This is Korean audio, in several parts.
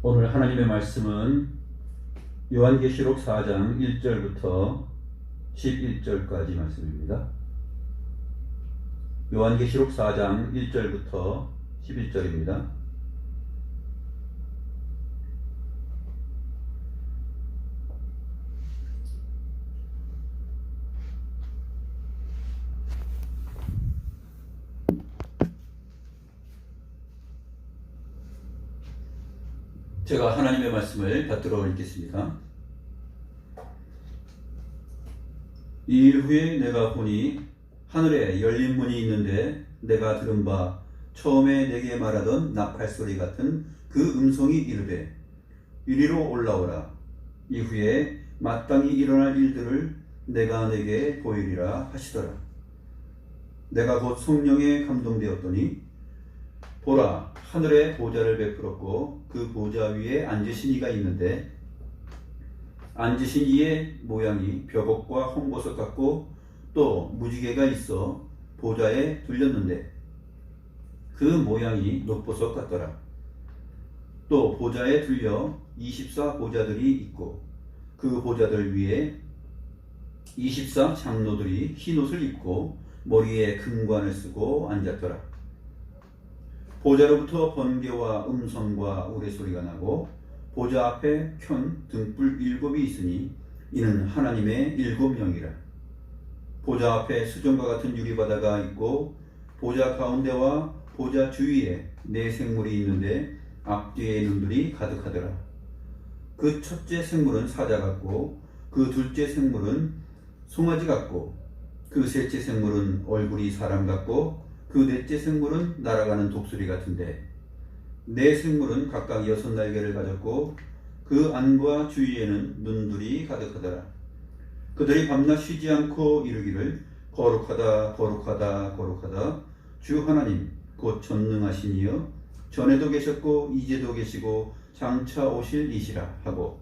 오늘 하나님의 말씀은 요한계시록 4장 1절부터 11절까지 말씀입니다. 요한계시록 4장 1절부터 11절입니다. 제가 하나님의 말씀을 받들어 읽겠습니다. 이 일 후에 내가 보니 하늘에 열린 문이 있는데 내가 들은 바 처음에 내게 말하던 나팔소리 같은 그 음성이 이르되 이리로 올라오라. 이후에 마땅히 일어날 일들을 내가 내게 보이리라 하시더라. 내가 곧 성령에 감동되었더니 보라, 하늘에 보좌를 베풀었고 그 보좌 위에 앉으신 이가 있는데 앉으신 이의 모양이 벽옥과 홍보석 같고 또 무지개가 있어 보좌에 둘렸는데 그 모양이 녹보석 같더라. 또 보좌에 둘려 24 보좌들이 있고 그 보좌들 위에 24 장로들이 흰옷을 입고 머리에 금관을 쓰고 앉았더라. 보좌로부터 번개와 음성과 우레소리가 나고 보좌 앞에 켠 등불 7이 있으니 이는 하나님의 7명이라. 보좌 앞에 수정과 같은 유리바다가 있고 보좌 가운데와 보좌 주위에 4 생물이 있는데 앞뒤에 눈들이 가득하더라. 그 첫째 생물은 사자 같고 그 둘째 생물은 송아지 같고 그 셋째 생물은 얼굴이 사람 같고 그 넷째 생물은 날아가는 독수리 같은데 4 생물은 각각 6 날개를 가졌고 그 안과 주위에는 눈들이 가득하더라. 그들이 밤낮 쉬지 않고 이르기를 거룩하다 거룩하다 거룩하다 주 하나님 곧 전능하신 이여 전에도 계셨고 이제도 계시고 장차 오실 이시라 하고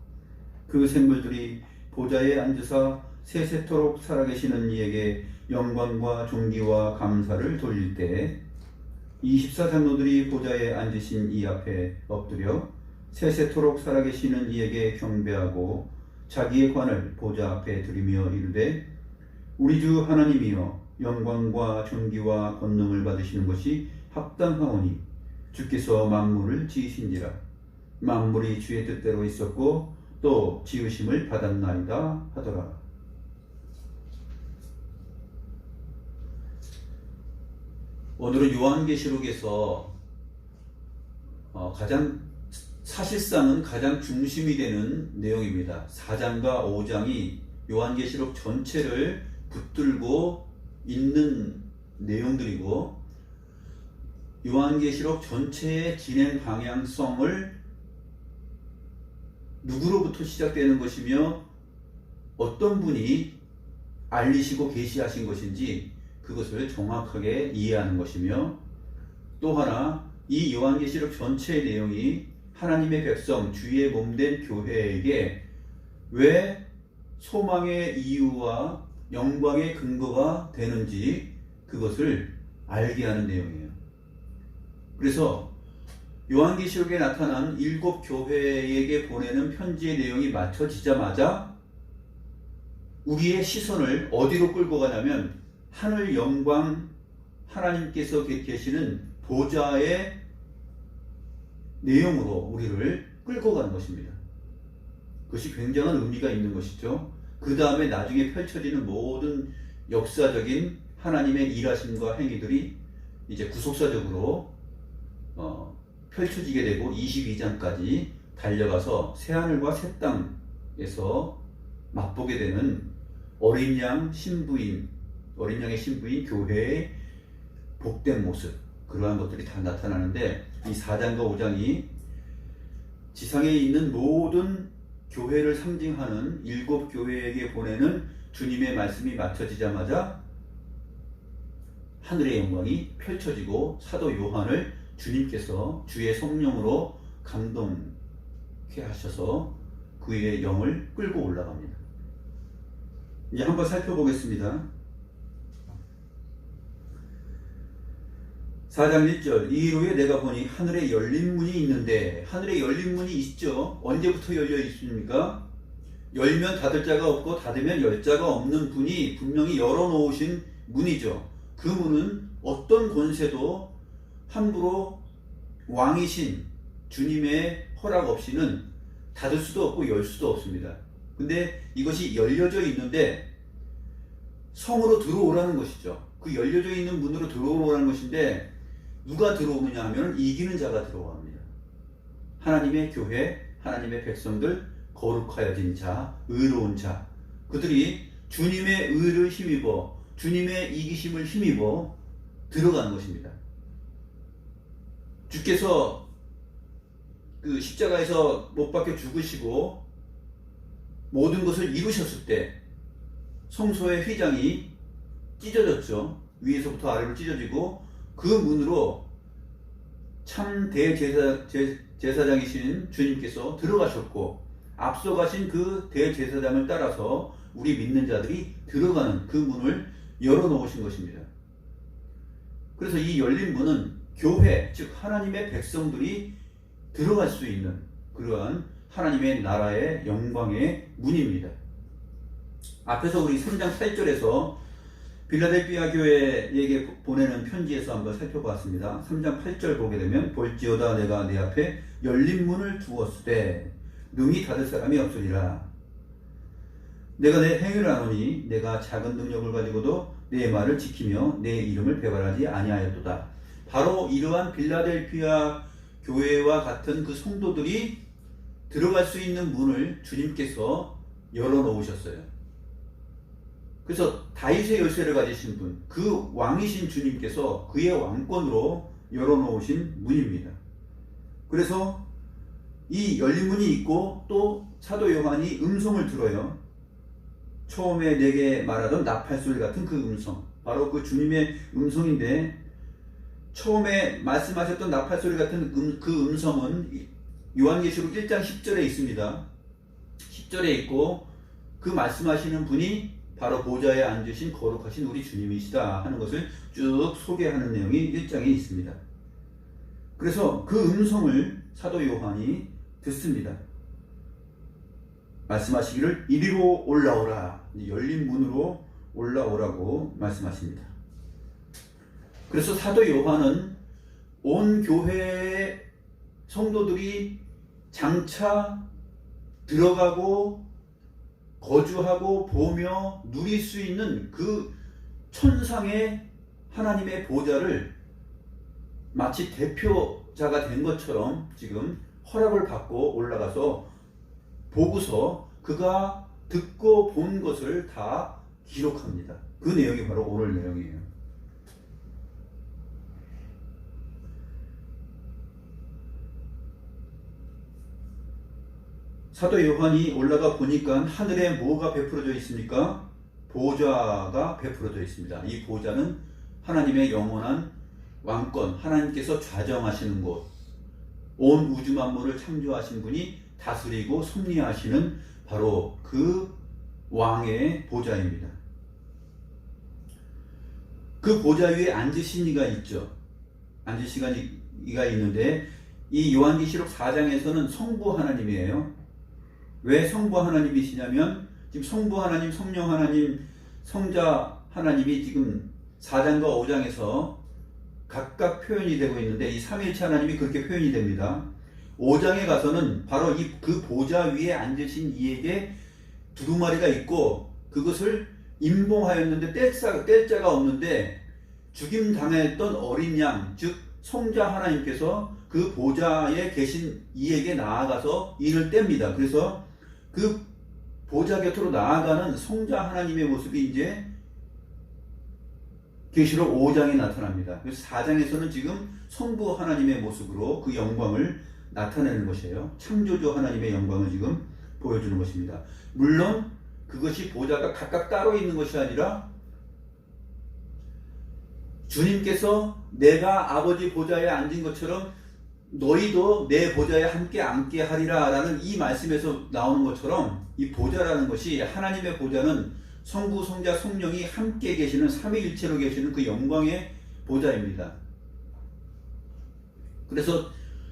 그 생물들이 보좌에 앉으사 세세토록 살아계시는 이에게 영광과 존귀와 감사를 돌릴 때에 24 장로들이 보좌에 앉으신 이 앞에 엎드려 세세토록 살아계시는 이에게 경배하고 자기의 관을 보좌 앞에 들이며 이르되 우리 주 하나님이여 영광과 존귀와 권능을 받으시는 것이 합당하오니 주께서 만물을 지으신지라. 만물이 주의 뜻대로 있었고 또 지으심을 받았나이다 하더라. 오늘은 요한계시록에서 사실상은 가장 중심이 되는 내용입니다. 4장과 5장이 요한계시록 전체를 붙들고 있는 내용들이고 요한계시록 전체의 진행 방향성을 누구로부터 시작되는 것이며 어떤 분이 알리시고 계시하신 것인지 그것을 정확하게 이해하는 것이며 또 하나 이 요한계시록 전체의 내용이 하나님의 백성 주의 몸된 교회에게 왜 소망의 이유와 영광의 근거가 되는지 그것을 알게 하는 내용이에요. 그래서 요한계시록에 나타난 7 교회에게 보내는 편지의 내용이 맞춰지자마자 우리의 시선을 어디로 끌고 가냐면 하늘 영광 하나님께서 계시는 보좌의 내용으로 우리를 끌고 가는 것입니다. 그것이 굉장한 의미가 있는 것이죠. 그 다음에 나중에 펼쳐지는 모든 역사적인 하나님의 일하심과 행위들이 이제 구속사적으로 펼쳐지게 되고 22장까지 달려가서 새하늘과 새 땅에서 맛보게 되는 어린 양의 신부인 교회의 복된 모습, 그러한 것들이 다 나타나는데 이 4장과 5장이 지상에 있는 모든 교회를 상징하는 7 교회에게 보내는 주님의 말씀이 맞춰지자마자 하늘의 영광이 펼쳐지고 사도 요한을 주님께서 주의 성령으로 감동케 하셔서 그의 영을 끌고 올라갑니다. 이제 한번 살펴보겠습니다. 4장 1절 이후에 내가 보니 하늘에 열린 문이 있는데, 하늘에 열린 문이 있죠. 언제부터 열려 있습니까? 열면 닫을 자가 없고 닫으면 열 자가 없는 분이 분명히 열어놓으신 문이죠. 그 문은 어떤 권세도 함부로 왕이신 주님의 허락 없이는 닫을 수도 없고 열 수도 없습니다. 근데 이것이 열려져 있는데 성으로 들어오라는 것이죠. 그 열려져 있는 문으로 들어오라는 것인데, 누가 들어오느냐 하면 이기는 자가 들어옵니다. 하나님의 교회, 하나님의 백성들, 거룩하여진 자, 의로운 자, 그들이 주님의 의를 힘입어 주님의 이기심을 힘입어 들어가는 것입니다. 주께서 그 십자가에서 못 박혀 죽으시고 모든 것을 이루셨을 때 성소의 휘장이 찢어졌죠. 위에서부터 아래로 찢어지고 그 문으로 참 대제사장이신 주님께서 들어가셨고, 앞서가신 그 대제사장을 따라서 우리 믿는 자들이 들어가는 그 문을 열어놓으신 것입니다. 그래서 이 열린 문은 교회, 즉 하나님의 백성들이 들어갈 수 있는 그러한 하나님의 나라의 영광의 문입니다. 앞에서 우리 3장 8절에서 빌라델피아 교회에게 보내는 편지에서 한번 살펴봤습니다. 3장 8절 보게 되면 볼지어다 내가 내 앞에 열린 문을 두었을 때 능히 닫을 사람이 없으리라. 내가 내 행위를 아노니 내가 작은 능력을 가지고도 내 말을 지키며 내 이름을 배반하지 아니하였도다. 바로 이러한 빌라델피아 교회와 같은 그 성도들이 들어갈 수 있는 문을 주님께서 열어놓으셨어요. 그래서 다윗의 열쇠를 가지신 분, 그 왕이신 주님께서 그의 왕권으로 열어놓으신 문입니다. 그래서 이 열린 문이 있고 또 사도 요한이 음성을 들어요. 처음에 내게 말하던 나팔소리 같은 그 음성, 바로 그 주님의 음성인데, 처음에 말씀하셨던 나팔소리 같은 그 음성은 요한계시록 1장 10절에 있습니다. 10절에 있고, 그 말씀하시는 분이 바로 보좌에 앉으신 거룩하신 우리 주님이시다 하는 것을 쭉 소개하는 내용이 1장에 있습니다. 그래서 그 음성을 사도 요한이 듣습니다. 말씀하시기를 이리로 올라오라, 열린 문으로 올라오라고 말씀하십니다. 그래서 사도 요한은 온 교회의 성도들이 장차 들어가고 거주하고 보며 누릴 수 있는 그 천상의 하나님의 보좌를 마치 대표자가 된 것처럼 지금 허락을 받고 올라가서 보고서 그가 듣고 본 것을 다 기록합니다. 그 내용이 바로 오늘 내용이에요. 사도 요한이 올라가 보니까 하늘에 뭐가 베풀어져 있습니까? 보좌가 베풀어져 있습니다. 이 보좌는 하나님의 영원한 왕권, 하나님께서 좌정하시는 곳, 온 우주 만물을 창조하신 분이 다스리고 섭리하시는 바로 그 왕의 보좌입니다. 그 보좌 위에 앉으신 이가 있죠. 앉으신 이가 있는데, 이 요한계시록 4장에서는 성부 하나님이에요. 왜 성부 하나님이시냐면, 지금 성부 하나님, 성령 하나님, 성자 하나님이 지금 4장과 5장에서 각각 표현이 되고 있는데, 이 삼위일체 하나님이 그렇게 표현이 됩니다. 5장에 가서는 바로 그 보좌 위에 앉으신 이에게 두루마리가 있고, 그것을 임봉하였는데 뗄 자가 없는데, 죽임 당했던 어린 양, 즉 성자 하나님께서 그 보좌에 계신 이에게 나아가서 이를 뗍니다. 그래서 그 보좌 곁으로 나아가는 성자 하나님의 모습이 이제 계시록 5장에 나타납니다. 그래서 4장에서는 지금 성부 하나님의 모습으로 그 영광을 나타내는 것이에요. 창조주 하나님의 영광을 지금 보여주는 것입니다. 물론 그것이 보좌가 각각 따로 있는 것이 아니라 주님께서 내가 아버지 보좌에 앉은 것처럼 너희도 내 보좌에 함께 앉게 하리라 라는 이 말씀에서 나오는 것처럼, 이 보좌라는 것이, 하나님의 보좌는 성부, 성자, 성령이 함께 계시는 삼위일체로 계시는 그 영광의 보좌입니다. 그래서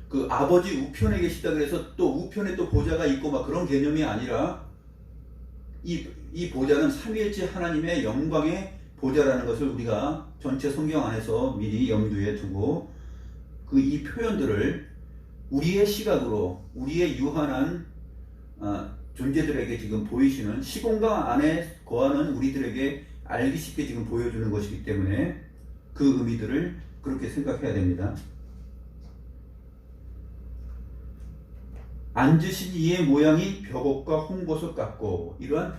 그 아버지 우편에 계시다 그래서 또 우편에 또 보좌가 있고 막 그런 개념이 아니라 이 보좌는 삼위일체 하나님의 영광의 보좌라는 것을 우리가 전체 성경 안에서 미리 염두에 두고 그 이 표현들을 우리의 시각으로 우리의 유한한 존재들에게 지금 보이시는 시공간 안에 거하는 우리들에게 알기 쉽게 지금 보여주는 것이기 때문에 그 의미들을 그렇게 생각해야 됩니다. 앉으신 이의 모양이 벽옥과 홍보석 같고, 이러한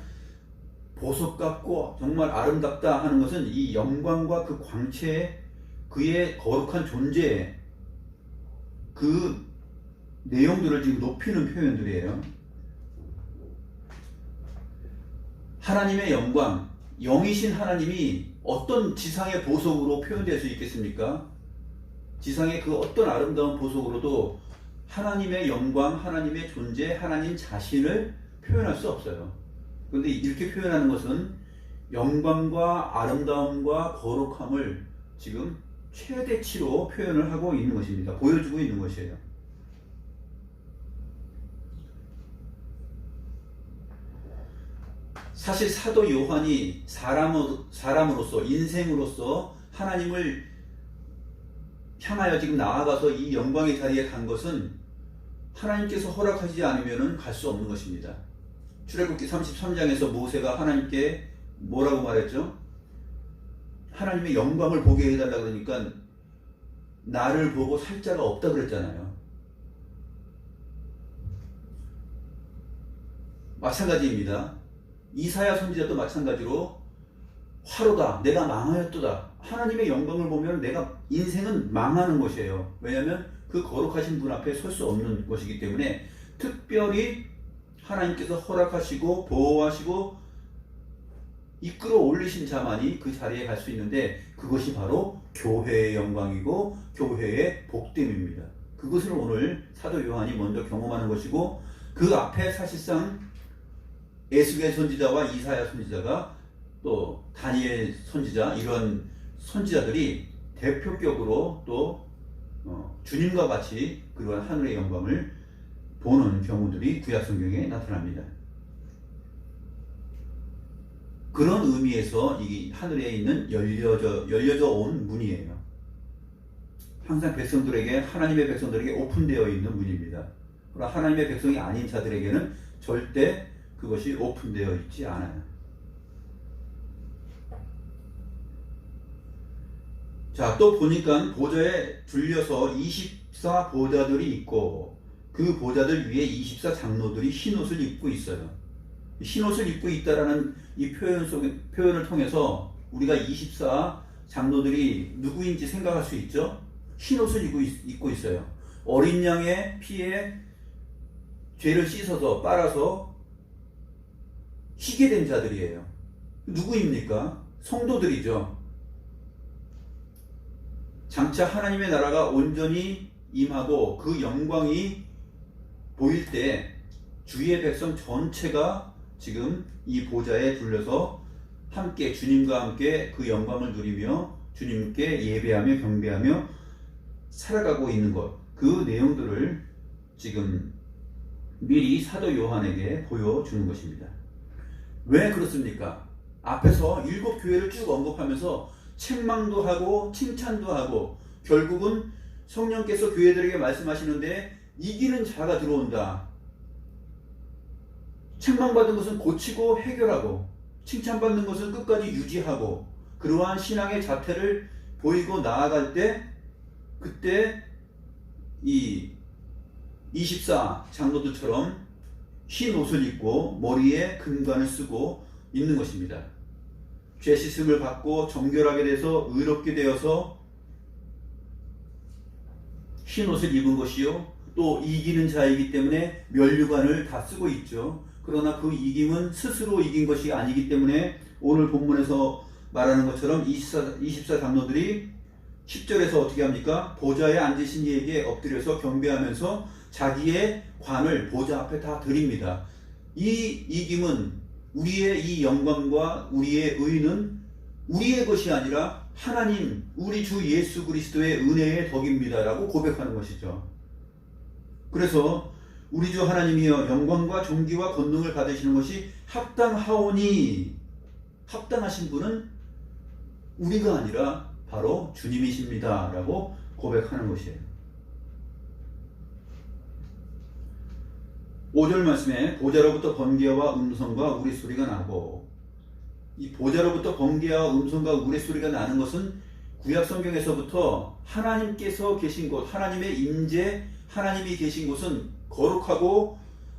보석 같고 정말 아름답다 하는 것은 이 영광과 그 광채, 그의 거룩한 존재, 그 내용들을 지금 높이는 표현들이에요. 하나님의 영광, 영이신 하나님이 어떤 지상의 보석으로 표현될 수 있겠습니까? 지상의 그 어떤 아름다운 보석으로도 하나님의 영광, 하나님의 존재, 하나님 자신을 표현할 수 없어요. 그런데 이렇게 표현하는 것은 영광과 아름다움과 거룩함을 지금 최대치로 표현을 하고 있는 것입니다. 보여주고 있는 것이에요. 사실 사도 요한이 사람으로서, 인생으로서 하나님을 향하여 지금 나아가서 이 영광의 자리에 간 것은 하나님께서 허락하지 않으면 갈 수 없는 것입니다. 출애굽기 33장에서 모세가 하나님께 뭐라고 말했죠? 하나님의 영광을 보게 해달라 그러니까 나를 보고 살 자가 없다 그랬잖아요. 마찬가지입니다. 이사야 선지자도 마찬가지로 화로다, 내가 망하였도다. 하나님의 영광을 보면 내가 인생은 망하는 것이에요. 왜냐하면 그 거룩하신 분 앞에 설 수 없는 것이기 때문에 특별히 하나님께서 허락하시고 보호하시고 이끌어 올리신 자만이 그 자리에 갈 수 있는데, 그것이 바로 교회의 영광이고 교회의 복됨입니다. 그것을 오늘 사도 요한이 먼저 경험하는 것이고, 그 앞에 사실상 에스겔 선지자와 이사야 선지자가 또 다니엘 선지자, 이런 선지자들이 대표격으로 또 주님과 같이 그러한 하늘의 영광을 보는 경우들이 구약 성경에 나타납니다. 그런 의미에서 이 하늘에 있는 열려져 온 문이에요. 항상 백성들에게, 하나님의 백성들에게 오픈되어 있는 문입니다. 그러나 하나님의 백성이 아닌 자들에게는 절대 그것이 오픈되어 있지 않아요. 자, 또 보니까 보좌에 둘려서 24보좌들이 있고 그 보좌들 위에 24장로들이 흰옷을 입고 있어요. 흰옷을 입고 있다라는 이 표현을 통해서 우리가 24장로들이 누구인지 생각할 수 있죠? 흰옷을 입고 있어요. 어린 양의 피에 죄를 씻어서 빨아서 희게 된 자들이에요. 누구입니까? 성도들이죠. 장차 하나님의 나라가 온전히 임하고 그 영광이 보일 때 주의 백성 전체가 지금 이 보좌에 둘러서 함께 주님과 함께 그 영광을 누리며 주님께 예배하며 경배하며 살아가고 있는 것, 그 내용들을 지금 미리 사도 요한에게 보여주는 것입니다. 왜 그렇습니까? 앞에서 7교회를 쭉 언급하면서 책망도 하고 칭찬도 하고 결국은 성령께서 교회들에게 말씀하시는데 이기는 자가 들어온다. 책망받은 것은 고치고 해결하고 칭찬받는 것은 끝까지 유지하고, 그러한 신앙의 자태를 보이고 나아갈 때 그때 이 24장로들처럼 흰 옷을 입고 머리에 금관을 쓰고 있는 것입니다. 죄 씻음을 받고 정결하게 돼서 의롭게 되어서 흰 옷을 입은 것이요, 또 이기는 자이기 때문에 면류관을 다 쓰고 있죠. 그러나 그 이김은 스스로 이긴 것이 아니기 때문에 오늘 본문에서 말하는 것처럼 24장로들이 10절에서 어떻게 합니까? 보좌에 앉으신 이에게 엎드려서 경배하면서 자기의 관을 보좌 앞에 다 드립니다. 이 이김은, 우리의 이 영광과 우리의 의는 우리의 것이 아니라 하나님 우리 주 예수 그리스도의 은혜의 덕입니다라고 고백하는 것이죠. 그래서 우리 주 하나님이여 영광과 존귀와 권능을 받으시는 것이 합당하오니, 합당하신 분은 우리가 아니라 바로 주님이십니다 라고 고백하는 것이에요. 5절 말씀에 보좌로부터 번개와 음성과 우레소리가 나고, 이 보좌로부터 번개와 음성과 우레소리가 나는 것은 구약 성경에서부터 하나님께서 계신 곳, 하나님의 임재, 하나님이 계신 곳은 거룩하고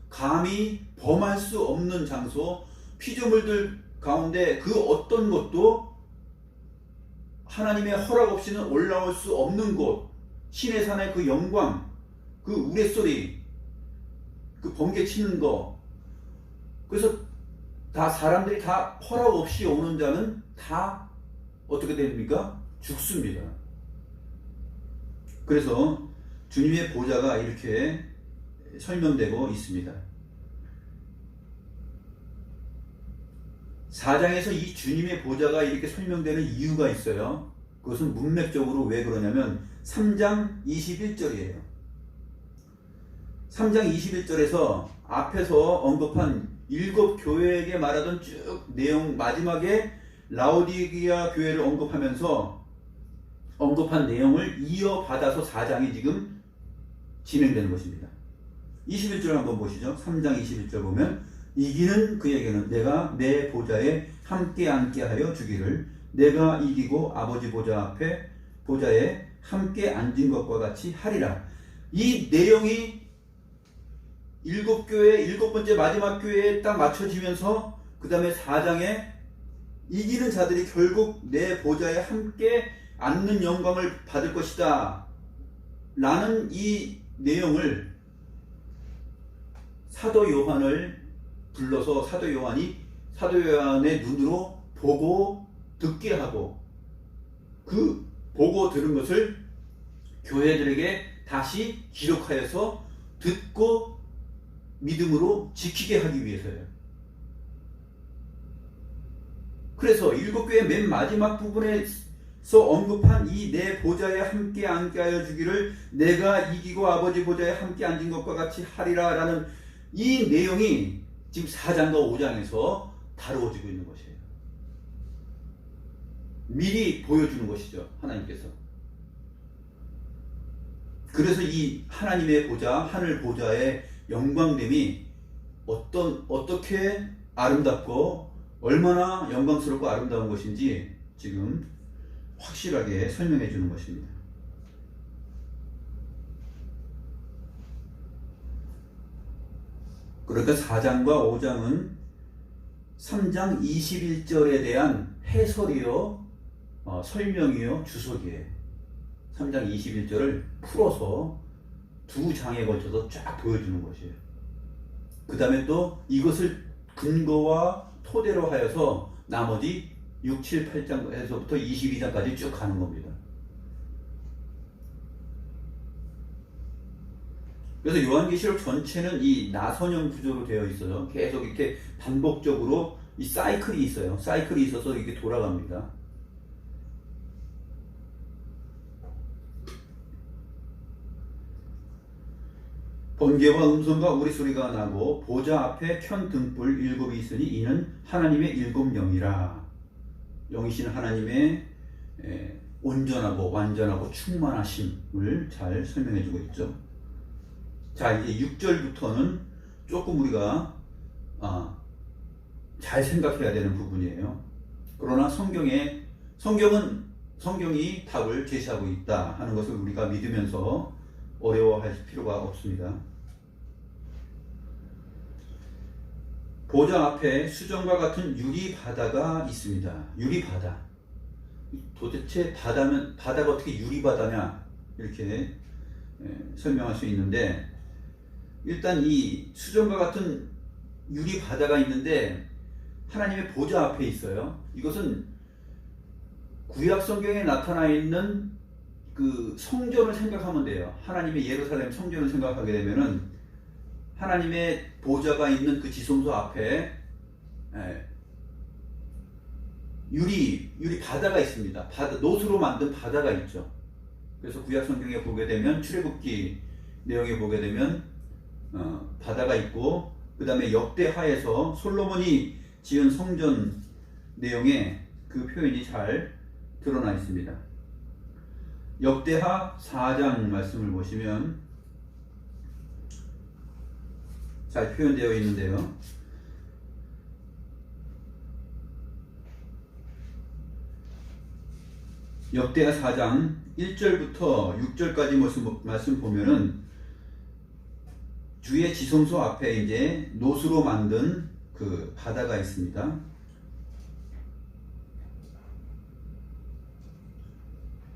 감히 범할 수 없는 장소, 피조물들 가운데 그 어떤 것도 하나님의 허락 없이는 올라올 수 없는 곳, 신의 산의 그 영광, 그 우레소리, 그 번개 치는 거, 그래서 다 사람들이 다 허락 없이 오는 자는 다 어떻게 됩니까? 죽습니다. 그래서 주님의 보좌가 이렇게 설명되고 있습니다. 4장에서 이 주님의 보좌가 이렇게 설명되는 이유가 있어요. 그것은 문맥적으로 왜 그러냐면 3장 21절이에요. 3장 21절에서 앞에서 언급한 7 교회에게 말하던 쭉 내용, 마지막에 라오디게아 교회를 언급하면서 언급한 내용을 이어받아서 4장이 지금 진행되는 것입니다. 21절 한번 보시죠. 3장 21절 보면 이기는 그에게는 내가 내 보좌에 함께 앉게 하여 주기를, 내가 이기고 아버지 보좌에 함께 앉은 것과 같이 하리라. 이 내용이 7교회 7번째 마지막 교회에 딱 맞춰지면서 그 다음에 4장에 이기는 자들이 결국 내 보좌에 함께 앉는 영광을 받을 것이다 라는 이 내용을 사도 요한을 불러서 사도 요한의 눈으로 보고 듣게 하고, 그 보고 들은 것을 교회들에게 다시 기록하여서 듣고 믿음으로 지키게 하기 위해서예요. 그래서 7교회 맨 마지막 부분에서 언급한 이 내 보좌에 함께 앉게 하여 주기를, 내가 이기고 아버지 보좌에 함께 앉은 것과 같이 하리라 라는 이 내용이 지금 4장과 5장에서 다루어지고 있는 것이에요. 미리 보여주는 것이죠, 하나님께서. 그래서 이 하나님의 보좌, 하늘 보좌의 영광됨이 어떻게 아름답고 얼마나 영광스럽고 아름다운 것인지 지금 확실하게 설명해 주는 것입니다. 그러니까 4장과 5장은 3장 21절에 대한 해설이요, 설명이요, 주석이에요. 3장 21절을 풀어서 2장에 걸쳐서 쫙 보여주는 것이에요. 그 다음에 또 이것을 근거와 토대로 하여서 나머지 6, 7, 8장에서부터 22장까지 쭉 가는 겁니다. 그래서 요한계시록 전체는 이 나선형 구조로 되어 있어요. 계속 이렇게 반복적으로 이 사이클이 있어요. 사이클이 있어서 이렇게 돌아갑니다. 번개와 음성과 우레소리가 나고 보좌 앞에 켠 등불 7이 있으니 이는 하나님의 7 영이라. 영이신 하나님의 온전하고 완전하고 충만하심을 잘 설명해 주고 있죠. 자, 이제 6절부터는 조금 우리가 잘 생각해야 되는 부분이에요. 그러나 성경이 답을 제시하고 있다 하는 것을 우리가 믿으면서 어려워할 필요가 없습니다. 보좌 앞에 수정과 같은 유리 바다가 있습니다. 유리 바다. 도대체 바다가 어떻게 유리 바다냐 이렇게 설명할 수 있는데, 일단 이 수정과 같은 유리 바다가 있는데 하나님의 보좌 앞에 있어요. 이것은 구약 성경에 나타나 있는 그 성전을 생각하면 돼요. 하나님의 예루살렘 성전을 생각하게 되면은 하나님의 보좌가 있는 그 지성소 앞에 유리 바다가 있습니다. 노수로 만든 바다가 있죠. 그래서 구약 성경에 보게 되면 출애굽기 내용에 보게 되면 바다가 있고, 그 다음에 역대하에서 솔로몬이 지은 성전 내용에 그 표현이 잘 드러나 있습니다. 역대하 4장 말씀을 보시면 잘 표현되어 있는데요. 역대하 4장 1절부터 6절까지 말씀 보면은 주의 지성소 앞에 이제 노수로 만든 그 바다가 있습니다.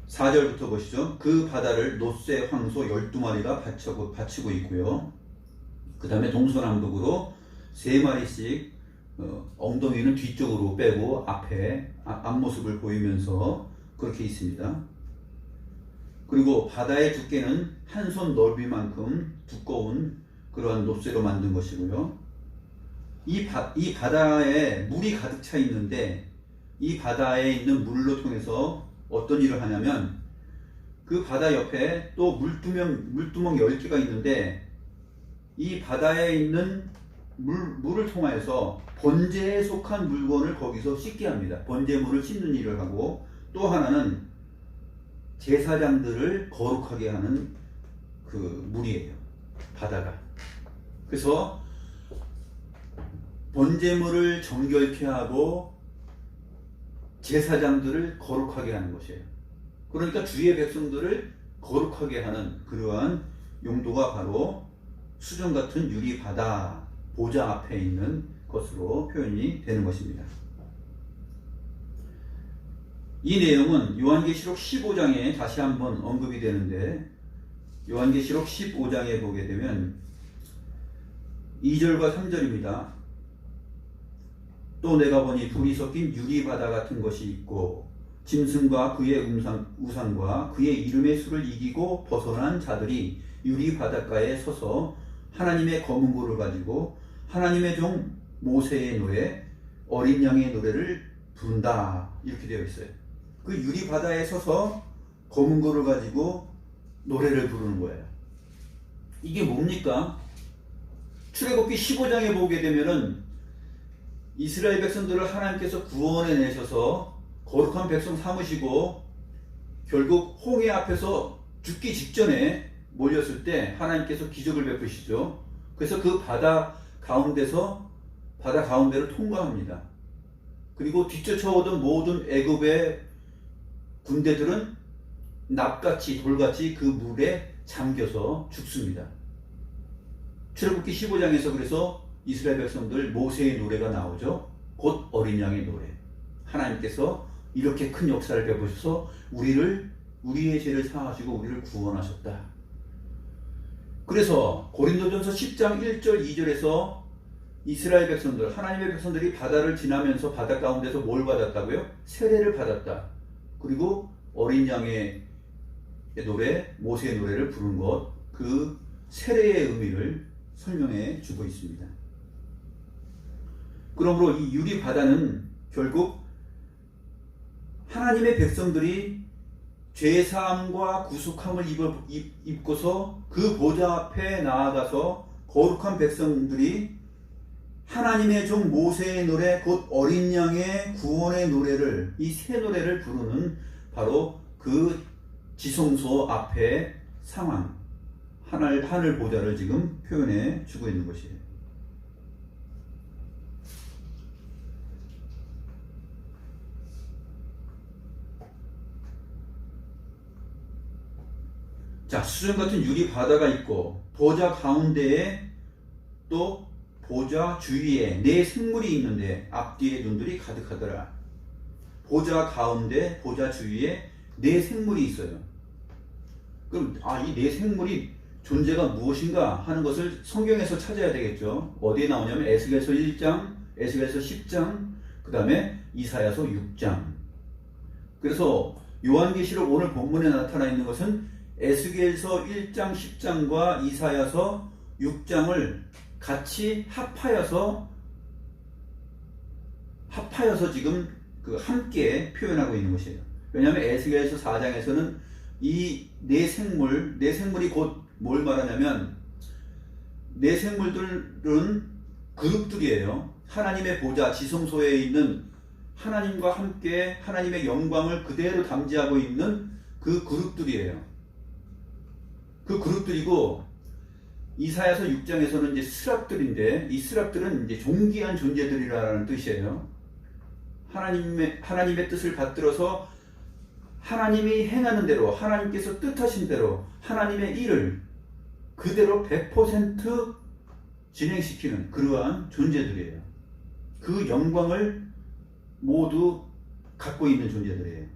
4절부터 보시죠. 그 바다를 놋새 황소 12마리가 받치고 있고요. 그 다음에 동서남북으로 3마리씩 엉덩이는 뒤쪽으로 빼고 앞모습을 보이면서 그렇게 있습니다. 그리고 바다의 두께는 한 손 넓이만큼 두꺼운 그러한 놋새로 만든 것이고요. 이 바다에 물이 가득 차 있는데, 이 바다에 있는 물로 통해서 어떤 일을 하냐면, 그 바다 옆에 또 물두멍 10개가 있는데, 이 바다에 있는 물을 통하여서 번제에 속한 물건을 거기서 씻게 합니다. 번제물을 씻는 일을 하고, 또 하나는 제사장들을 거룩하게 하는 그 물이에요. 바다가. 그래서 번제물을 정결케 하고 제사장들을 거룩하게 하는 것이에요. 그러니까 주의 백성들을 거룩하게 하는 그러한 용도가 바로 수정 같은 유리 바다 보좌 앞에 있는 것으로 표현이 되는 것입니다. 이 내용은 요한계시록 15장에 다시 한번 언급이 되는데, 요한계시록 15장에 보게 되면 2절과 3절입니다. 또 내가 보니 불이 섞인 유리바다 같은 것이 있고, 짐승과 그의 우상과 그의 이름의 수를 이기고 벗어난 자들이 유리바닷가에 서서 하나님의 검은 고를 가지고 하나님의 종 모세의 노래, 어린 양의 노래를 부른다, 이렇게 되어 있어요. 그 유리바다에 서서 검은 고를 가지고 노래를 부르는 거예요. 이게 뭡니까? 출애굽기 15장에 보게 되면은 이스라엘 백성들을 하나님께서 구원해 내셔서 거룩한 백성 삼으시고, 결국 홍해 앞에서 죽기 직전에 몰렸을 때 하나님께서 기적을 베푸시죠. 그래서 그 바다 가운데를 통과합니다. 그리고 뒤쫓아오던 모든 애굽의 군대들은 납같이 돌같이 그 물에 잠겨서 죽습니다. 출애굽기 15장에서 그래서 이스라엘 백성들 모세의 노래가 나오죠. 곧 어린 양의 노래. 하나님께서 이렇게 큰 역사를 베푸셔서 우리의 죄를 사하시고 우리를 구원하셨다. 그래서 고린도전서 10장 1절 2절에서 이스라엘 백성들, 하나님의 백성들이 바다를 지나면서 바다 가운데서 뭘 받았다고요? 세례를 받았다. 그리고 어린 양의 노래, 모세의 노래를 부른 것, 그 세례의 의미를 설명해 주고 있습니다. 그러므로 이 유리 바다는 결국 하나님의 백성들이 죄사함과 구속함을 입고서 그 보좌 앞에 나아가서 거룩한 백성들이 하나님의 종 모세의 노래, 곧 어린 양의 구원의 노래를, 이 새 노래를 부르는 바로 그 지성소 앞의 상황, 하늘 보좌를 지금 표현해 주고 있는 것이에요. 자, 수정 같은 유리 바다가 있고, 보좌 가운데에 또 보좌 주위에 네 생물이 있는데 앞뒤에 눈들이 가득하더라. 보좌 가운데, 보좌 주위에 네 생물이 있어요. 그럼 이 네 생물이 존재가 무엇인가 하는 것을 성경에서 찾아야 되겠죠. 어디에 나오냐면 에스겔서 1장, 에스겔서 10장, 그 다음에 이사야서 6장. 그래서 요한계시록 오늘 본문에 나타나 있는 것은 에스겔서 1장, 10장과 이사야서 6장을 같이 합하여서 지금 그 함께 표현하고 있는 것이에요. 왜냐하면 에스겔서 4장에서는 이 네 생물이 곧 뭘 말하냐면 네 생물들은 그룹들이에요. 하나님의 보좌 지성소에 있는 하나님과 함께 하나님의 영광을 그대로 담지하고 있는 그 그룹들이에요. 그 그룹들이고 이사야서 6장에서는 이제 스랍들인데 이 스랍들은 이제 존귀한 존재들이라는 뜻이에요. 하나님의 뜻을 받들어서 하나님이 행하는 대로 하나님께서 뜻하신 대로 하나님의 일을 그대로 100% 진행시키는 그러한 존재들이에요. 그 영광을 모두 갖고 있는 존재들이에요.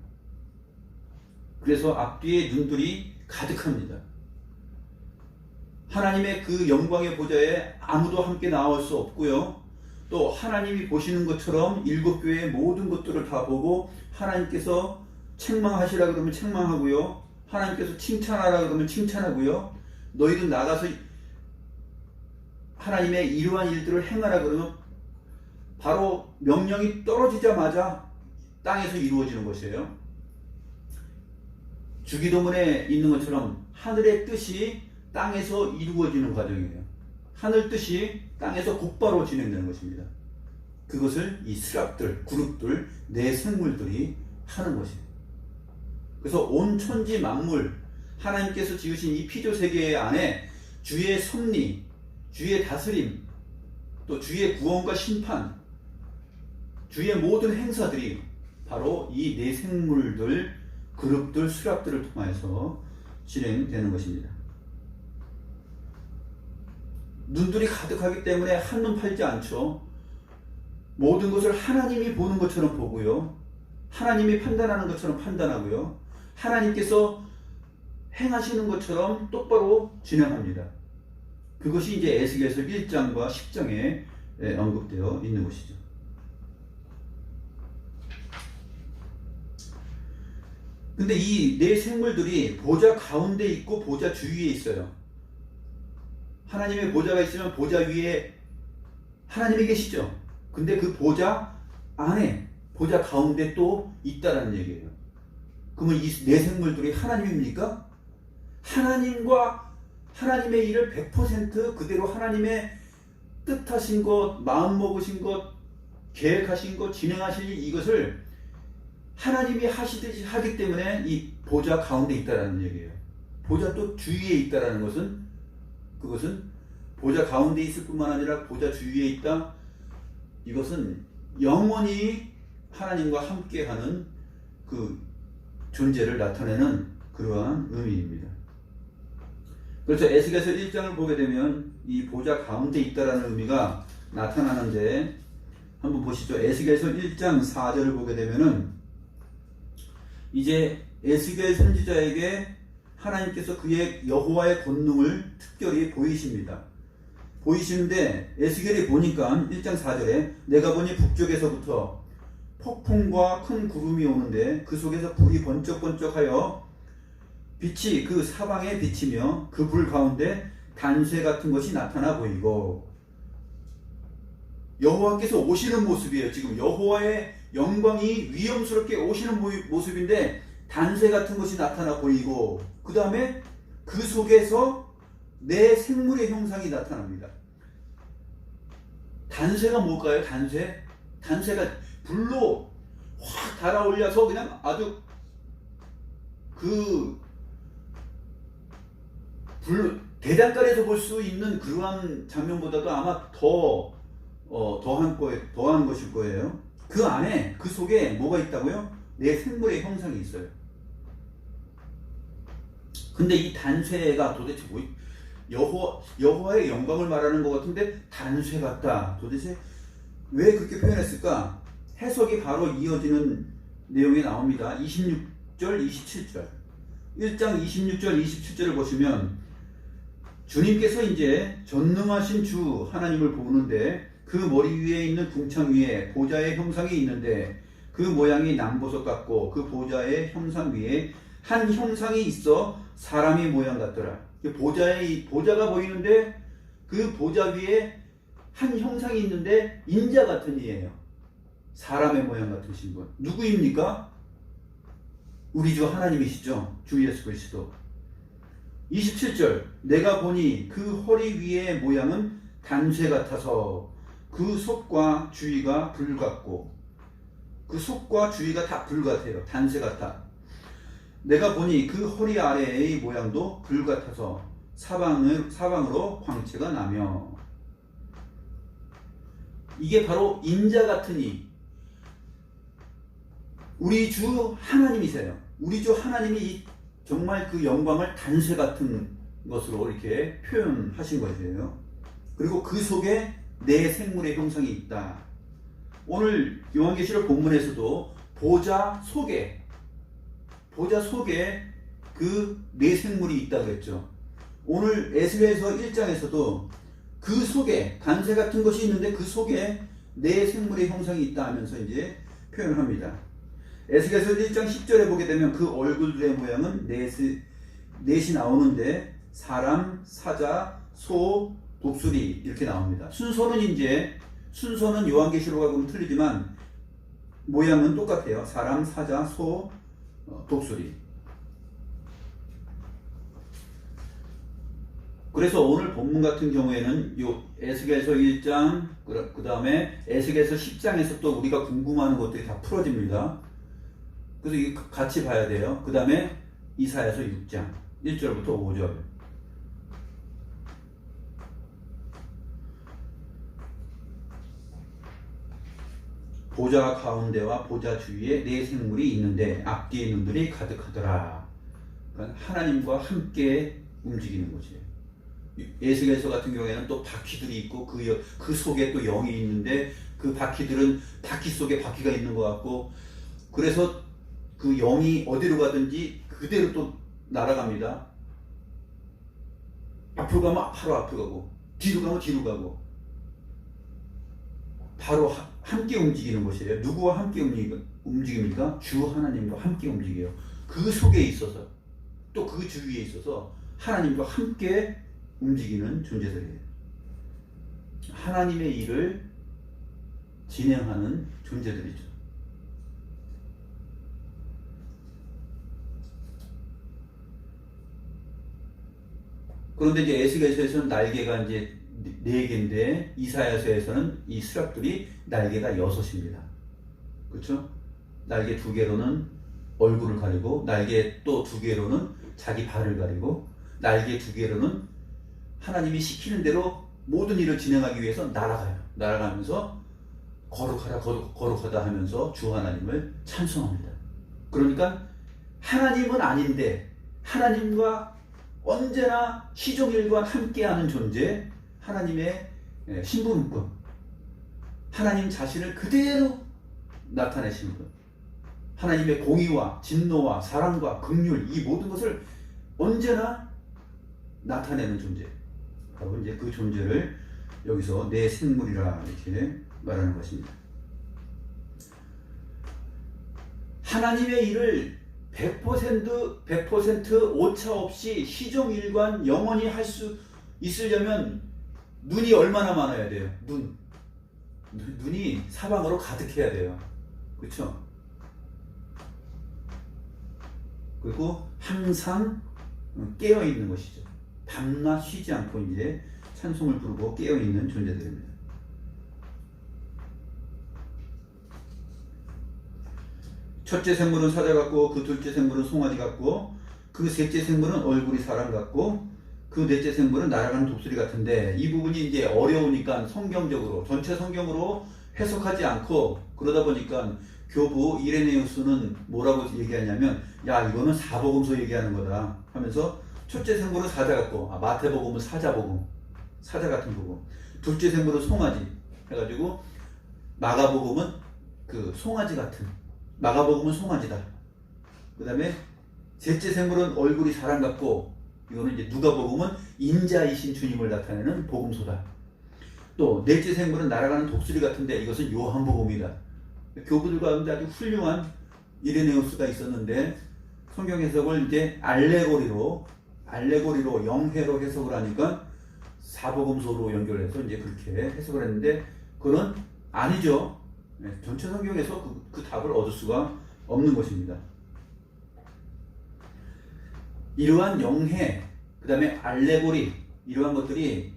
그래서 앞뒤에 눈들이 가득합니다. 하나님의 그 영광의 보좌에 아무도 함께 나올 수 없고요. 또 하나님이 보시는 것처럼 일곱 교회의 모든 것들을 다 보고 하나님께서 책망하시라 그러면 책망하고요. 하나님께서 칭찬하라 그러면 칭찬하고요. 너희들 나가서 하나님의 이러한 일들을 행하라 그러면 바로 명령이 떨어지자마자 땅에서 이루어지는 것이에요. 주기도문에 있는 것처럼 하늘의 뜻이 땅에서 이루어지는 과정이에요. 하늘 뜻이 땅에서 곧바로 진행되는 것입니다. 그것을 이 스랍들, 그룹들, 네 생물들이 하는 것이에요. 그래서 온 천지 만물, 하나님께서 지으신 이 피조세계 안에 주의 섭리, 주의 다스림, 또 주의 구원과 심판, 주의 모든 행사들이 바로 이 네 생물들, 그룹들, 스랍들을 통해서 진행되는 것입니다. 눈들이 가득하기 때문에 한눈 팔지 않죠. 모든 것을 하나님이 보는 것처럼 보고요. 하나님이 판단하는 것처럼 판단하고요. 하나님께서 행하시는 것처럼 똑바로 진행합니다. 그것이 이제 에스겔서 1장과 10장에 언급되어 있는 것이죠. 근데 이 네 생물들이 보좌 가운데 있고 보좌 주위에 있어요. 하나님의 보좌가 있으면 보좌 위에 하나님이 계시죠. 근데 그 보좌 안에 보좌 가운데 또 있다라는 얘기예요. 그러면 이 네 생물들이 하나님입니까? 하나님과 하나님의 일을 100% 그대로 하나님의 뜻하신 것, 마음먹으신 것, 계획하신 것, 진행하실 일, 이것을 하나님이 하시듯이 하기 때문에 이 보좌 가운데 있다라는 얘기예요. 보좌 또 주위에 있다라는 것은, 그것은 보좌 가운데 있을 뿐만 아니라 보좌 주위에 있다. 이것은 영원히 하나님과 함께하는 그 존재를 나타내는 그러한 의미입니다. 그래서 에스겔서 1장을 보게 되면 이 보좌 가운데 있다라는 의미가 나타나는데, 한번 보시죠. 에스겔서 1장 4절을 보게 되면은 이제 에스겔 선지자에게 하나님께서 그의 여호와의 권능을 특별히 보이십니다. 보이시는데 에스겔이 보니까 1장 4절에 내가 보니 북쪽에서부터 폭풍과 큰 구름이 오는데 그 속에서 불이 번쩍번쩍하여 빛이 그 사방에 비치며 그 불 가운데 단쇠 같은 것이 나타나 보이고, 여호와께서 오시는 모습이에요. 지금 여호와의 영광이 위험스럽게 오시는 모습인데 단쇠 같은 것이 나타나 보이고, 그 다음에 그 속에서 내 생물의 형상이 나타납니다. 단쇠가 뭘까요? 단쇠가 불로 확 달아올려서 그냥 아주 그 대장간에서 볼 수 있는 그러한 장면보다도 아마 더한 것일 거예요. 그 안에, 그 속에 뭐가 있다고요? 내 생물의 형상이 있어요. 근데 이 단쇠가 도대체 여호와의 영광을 말하는 것 같은데 단쇠 같다. 도대체 왜 그렇게 표현했을까? 해석이 바로 이어지는 내용이 나옵니다. 26절, 27절. 1장 26절, 27절을 보시면 주님께서 이제 전능하신 주 하나님을 보는데 그 머리 위에 있는 궁창 위에 보좌의 형상이 있는데 그 모양이 남보석 같고 그 보좌의 형상 위에 한 형상이 있어 사람의 모양 같더라. 보좌가 보이는데 그 보좌 위에 한 형상이 있는데 인자 같은 이예요. 사람의 모양 같으신 분. 누구입니까? 우리 주 하나님이시죠. 주 예수 그리스도. 27절 내가 보니 그 허리 위의 모양은 단쇠 같아서 그 속과 주위가 불 같고, 그 속과 주위가 다 불 같아요. 단쇠 같아. 내가 보니 그 허리 아래의 모양도 불 같아서 사방으로 광채가 나며. 이게 바로 인자 같으니 우리 주 하나님이세요. 우리 주 하나님이 정말 그 영광을 단쇠 같은 것으로 이렇게 표현하신 것이에요. 그리고 그 속에 내 생물의 형상이 있다. 오늘 요한계시록 본문에서도 보좌 속에 그 내 생물이 있다고 했죠. 오늘 에스겔서 1장에서도 그 속에 단쇠 같은 것이 있는데 그 속에 내 생물의 형상이 있다 하면서 이제 표현합니다. 에스겔서 1장 10절에 보게 되면 그 얼굴들의 모양은 넷이 나오는데 사람, 사자, 소, 독수리 이렇게 나옵니다. 순서는 요한계시록하고는 틀리지만 모양은 똑같아요. 사람, 사자, 소, 독수리. 그래서 오늘 본문 같은 경우에는 요 에스겔서 1장 그 다음에 에스겔서 10장에서 또 우리가 궁금한 것들이 다 풀어집니다. 그래서 이게 같이 봐야 돼요. 그 다음에 이사야서 6장 1절부터 5절. 보좌 가운데와 보좌 주위에 네 생물이 있는데 앞뒤에 눈들이 가득하더라. 그러니까 하나님과 함께 움직이는 것이에요. 에스겔서 같은 경우에는 또 바퀴들이 있고 그 속에 또 영이 있는데 그 바퀴들은 바퀴 속에 바퀴가 있는 것 같고, 그래서 그 영이 어디로 가든지 그대로 또 날아갑니다. 앞으로 가면 바로 앞으로 가고 뒤로 가면 뒤로 가고 바로 함께 움직이는 것이에요. 누구와 함께 움직입니까? 주 하나님과 함께 움직여요. 그 속에 있어서 또 그 주위에 있어서 하나님과 함께 움직이는 존재들이에요. 하나님의 일을 진행하는 존재들이죠. 그런데 이제 에스겔서에서는 날개가 이제 4개인데 이사야서에서는 이 스랍들이 날개가 6입니다. 그렇죠? 날개 2개로는 얼굴을 가리고, 날개 또 2개로는 자기 발을 가리고, 날개 2개로는 하나님이 시키는 대로 모든 일을 진행하기 위해서 날아가요. 날아가면서 거룩하다 거룩하다 하면서 주 하나님을 찬송합니다. 그러니까 하나님은 아닌데 하나님과 언제나 시종일관 함께하는 존재, 하나님의 신부름꾼, 하나님 자신을 그대로 나타내시는 것, 하나님의 공의와 진노와 사랑과 긍휼, 이 모든 것을 언제나 나타내는 존재, 바로 이제 그 존재를 여기서 내 생물이라 이렇게 말하는 것입니다. 하나님의 일을 100% 오차 없이 시종일관 영원히 할 수 있으려면 눈이 얼마나 많아야 돼요? 눈이 사방으로 가득해야 돼요. 그렇죠? 그리고 항상 깨어있는 것이죠. 밤낮 쉬지 않고 이제 찬송을 부르고 깨어있는 존재들입니다. 첫째 생물은 사자 같고, 그 둘째 생물은 송아지 같고, 그 셋째 생물은 얼굴이 사람 같고, 그 넷째 생물은 날아가는 독수리 같은데, 이 부분이 이제 어려우니까 성경적으로 전체 성경으로 해석하지 않고, 그러다 보니까 교부 이레네우스는 뭐라고 얘기하냐면, 야, 이거는 사복음서 얘기하는 거다 하면서 첫째 생물은 사자 같고, 마태복음은 사자복음, 사자 같은 복음, 둘째 생물은 송아지 해가지고, 마가복음은 그 송아지 같은, 마가복음은 송아지다. 그 다음에 셋째 생물은 얼굴이 사람 같고, 이거는 이제 누가복음은 인자이신 주님을 나타내는 복음서다. 또 넷째 생물은 날아가는 독수리 같은데, 이것은 요한복음이다. 교부들 가운데 아주 훌륭한 이레네우스가 있었는데, 성경 해석을 이제 알레고리로 영해로 해석을 하니까 사복음서로 연결해서 이제 그렇게 해석을 했는데, 그건 아니죠. 전체 성경에서 그 답을 얻을 수가 없는 것입니다. 이러한 영해, 그 다음에 알레고리, 이러한 것들이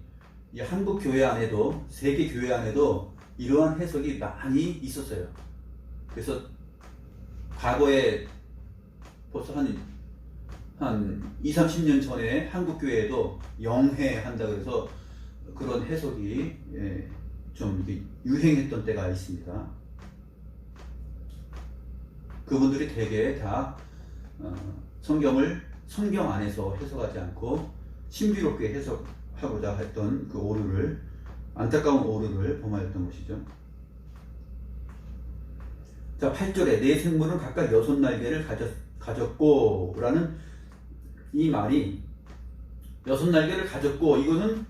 이 한국 교회 안에도, 세계 교회 안에도 이러한 해석이 많이 있었어요. 그래서 과거에 벌써 한 20, 30년 전에 한국 교회에도 영해 한다 그래서 그런 해석이 좀 유행했던 때가 있습니다. 그분들이 대개 다 성경 안에서 해석하지 않고 신비롭게 해석하고자 했던 그 오류를, 안타까운 오류를 범하였던 것이죠. 자, 8절에 네 생물은 각각 6날개를 가졌고 라는 이 말이, 6날개를 가졌고, 이거는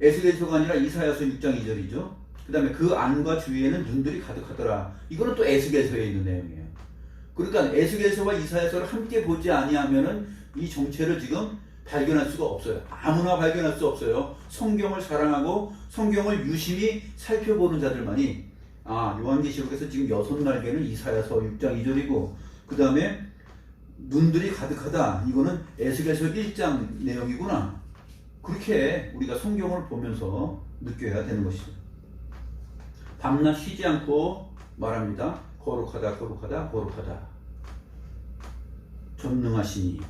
에스겔서가 아니라 이사야서 6장 2절이죠. 그 다음에 그 안과 주위에는 눈들이 가득하더라. 이거는 또 에스겔서에 있는 내용이에요. 그러니까 에스겔서와 이사야서를 함께 보지 아니하면은 이 정체를 지금 발견할 수가 없어요. 아무나 발견할 수 없어요. 성경을 사랑하고 성경을 유심히 살펴보는 자들만이, 요한계시록에서 지금 6날개는 이사야서 6장 2절이고 그 다음에 눈들이 가득하다, 이거는 에스겔서 1장 내용이구나, 그렇게 우리가 성경을 보면서 느껴야 되는 것이죠. 밤낮 쉬지 않고 말합니다. 거룩하다, 거룩하다, 거룩하다. 전능하시니,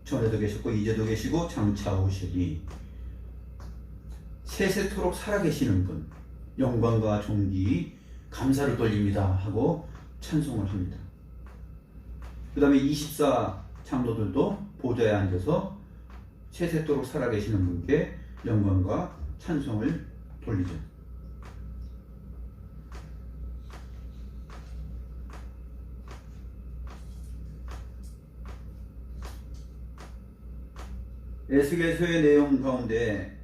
전에도 계셨고 이제도 계시고 장차 오시리, 세세토록 살아계시는 분, 영광과 존귀 감사를 돌립니다 하고 찬송을 합니다. 그 다음에 24 장로들도 보좌에 앉아서 세세토록 살아계시는 분께 영광과 찬송을 돌리죠. 에스겔서의 내용 가운데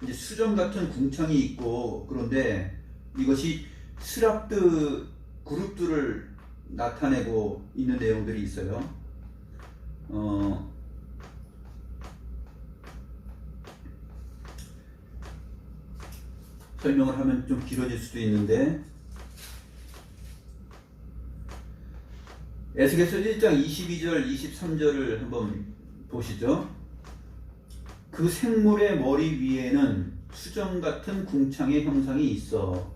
이제 수정 같은 궁창이 있고, 그런데 이것이 스랍드 그룹들을 나타내고 있는 내용들이 있어요. 설명을 하면 좀 길어질 수도 있는데, 에스겔서 1장 22절 23절을 한번 보시죠. 그 생물의 머리 위에는 수정 같은 궁창의 형상이 있어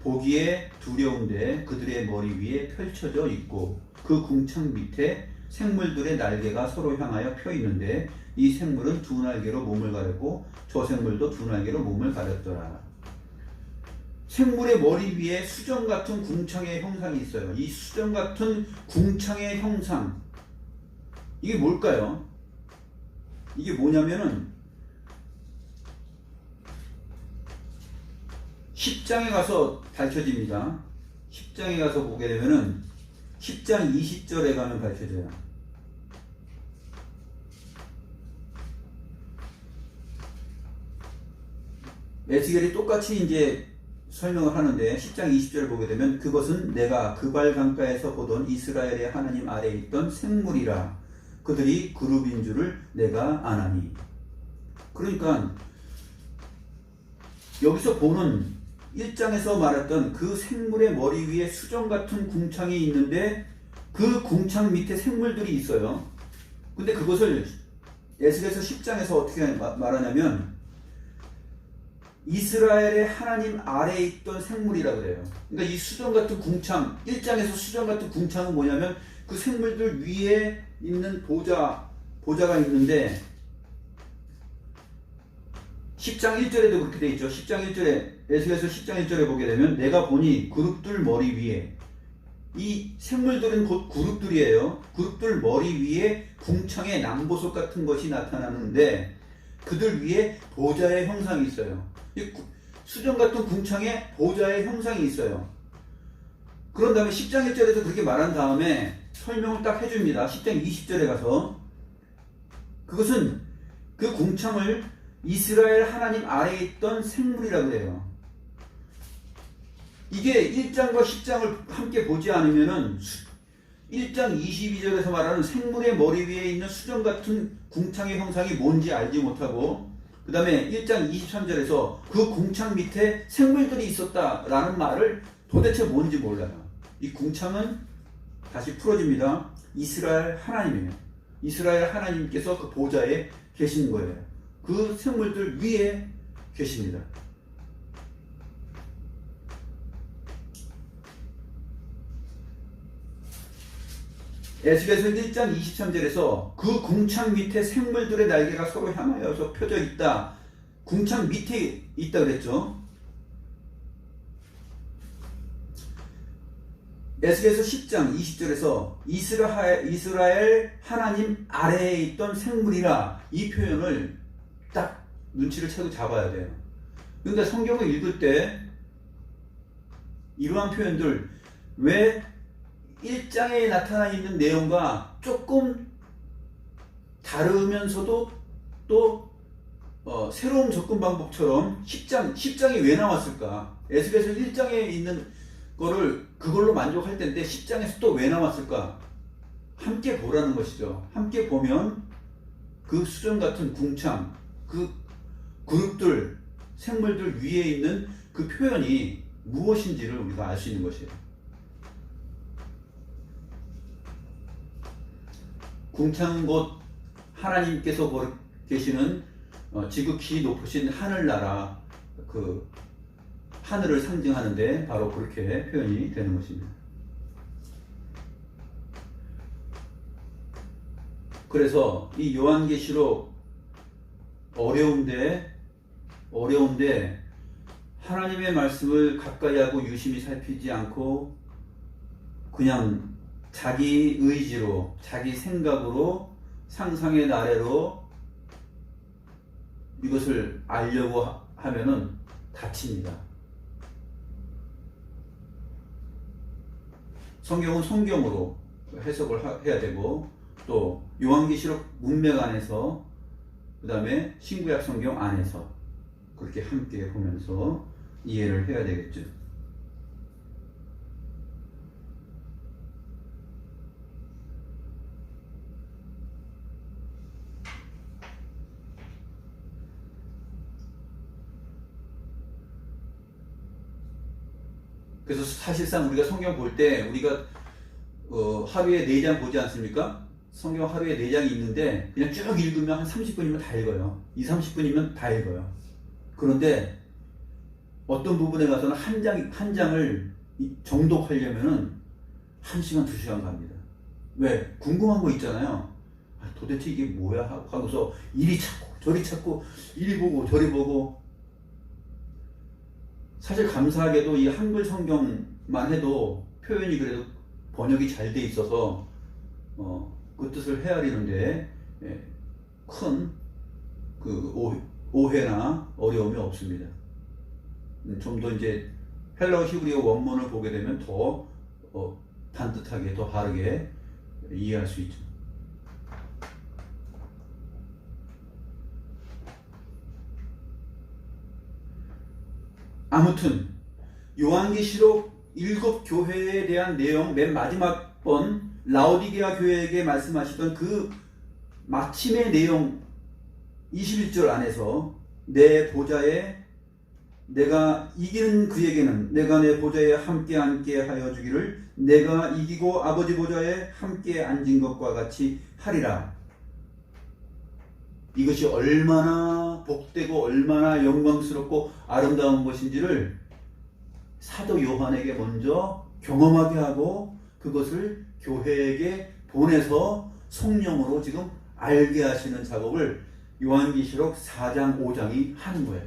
보기에 두려운데 그들의 머리 위에 펼쳐져 있고, 그 궁창 밑에 생물들의 날개가 서로 향하여 펴 있는데 이 생물은 두 날개로 몸을 가렸고 저 생물도 두 날개로 몸을 가렸더라. 생물의 머리 위에 수정 같은 궁창의 형상이 있어요. 이 수정 같은 궁창의 형상, 이게 뭘까요? 이게 뭐냐면은 10장에 가서 밝혀집니다. 10장에 가서 보게 되면은 10장 20절에 가면 밝혀져요. 에스겔이 똑같이 이제 설명을 하는데 10장 20절을 보게 되면 그것은 내가 그발 강가에서 보던 이스라엘의 하나님 아래에 있던 생물이라 그들이 그룹인 줄을 내가 아나니. 그러니까 여기서 보는 1장에서 말했던 그 생물의 머리 위에 수정 같은 궁창이 있는데 그 궁창 밑에 생물들이 있어요. 근데 그것을 에스겔서 10장에서 어떻게 말하냐면 이스라엘의 하나님 아래에 있던 생물이라 그래요. 그러니까 이 수정 같은 궁창, 1장에서 수정 같은 궁창은 뭐냐면 그 생물들 위에 있는 보좌가 있는데 10장 1절에도 그렇게 되어 있죠. 10장 1절에, 에스겔서 10장 1절에 보게 되면 내가 보니 그룹들 머리 위에, 이 생물들은 곧 그룹들이에요. 그룹들 머리 위에 궁창의 남보석 같은 것이 나타나는데 그들 위에 보좌의 형상이 있어요. 수정 같은 궁창에 보좌의 형상이 있어요. 그런 다음에 10장 1절에서 그렇게 말한 다음에 설명을 딱 해줍니다. 10장 20절에 가서 그것은 그 궁창을 이스라엘 하나님 아래에 있던 생물이라고 해요. 이게 1장과 10장을 함께 보지 않으면은 1장 22절에서 말하는 생물의 머리 위에 있는 수정 같은 궁창의 형상이 뭔지 알지 못하고, 그 다음에 1장 23절에서 그 궁창 밑에 생물들이 있었다라는 말을 도대체 뭔지 몰라요. 이 궁창은 다시 풀어집니다. 이스라엘 하나님이에요. 이스라엘 하나님께서 그 보좌에 계신 거예요. 그 생물들 위에 계십니다. 에스겔서 1장 23절에서 그 궁창 밑에 생물들의 날개가 서로 향하여서 펴져 있다. 궁창 밑에 있다 그랬죠. 에스겔서 10장 20절에서 이스라엘 하나님 아래에 있던 생물이라, 이 표현을 딱 눈치를 채고 잡아야 돼요. 그런데 성경을 읽을 때 이러한 표현들, 왜 1장에 나타나 있는 내용과 조금 다르면서도 또 새로운 접근 방법처럼 10장이 왜 나왔을까? 에스겔서 1장에 있는 거를 그걸로 만족할 텐데 10장에서 또 왜 나왔을까? 함께 보라는 것이죠. 함께 보면 그 수정 같은 궁창, 그 그룹들, 생물들 위에 있는 그 표현이 무엇인지를 우리가 알 수 있는 것이에요. 궁창은 곧 하나님께서 계시는 지극히 높으신 하늘나라, 그 하늘을 상징하는데 바로 그렇게 표현이 되는 것입니다. 그래서 이 요한계시록 어려운데 하나님의 말씀을 가까이 하고 유심히 살피지 않고 그냥 자기 의지로, 자기 생각으로, 상상의 나래로 이것을 알려고 하면은 다칩니다. 성경은 성경으로 해석을 해야 되고, 또 요한계시록 문맥 안에서, 그 다음에 신구약 성경 안에서 그렇게 함께 보면서 이해를 해야 되겠죠. 그래서 사실상 우리가 성경 볼 때 우리가 하루에 4장 보지 않습니까? 성경 하루에 4장이 있는데 그냥 쭉 읽으면 한 30분이면 다 읽어요. 30분이면 다 읽어요. 그런데 어떤 부분에 가서는 한 장을 정독하려면은 1시간, 2시간 갑니다. 왜? 궁금한 거 있잖아요. 도대체 이게 뭐야? 하고서 이리 찾고 저리 찾고, 이리 보고 저리 보고. 사실 감사하게도 이 한글 성경만 해도 표현이 그래도 번역이 잘 돼 있어서 그 뜻을 헤아리는데 큰 그 오해나 어려움이 없습니다. 좀 더 이제 헬라어 히브리어 원문을 보게 되면 더 반듯하게, 더 바르게 이해할 수 있죠. 아무튼 요한계시록 7교회에 대한 내용, 맨 마지막 번 라오디게아 교회에게 말씀하시던 그 마침의 내용 21절 안에서, 내 보좌에 내가 이기는 그에게는 내가 내 보좌에 함께 앉게 하여 주기를, 내가 이기고 아버지 보좌에 함께 앉은 것과 같이 하리라. 이것이 얼마나 복되고 얼마나 영광스럽고 아름다운 것인지를 사도 요한에게 먼저 경험하게 하고 그것을 교회에게 보내서 성령으로 지금 알게 하시는 작업을 요한계시록 4장 5장이 하는 거예요.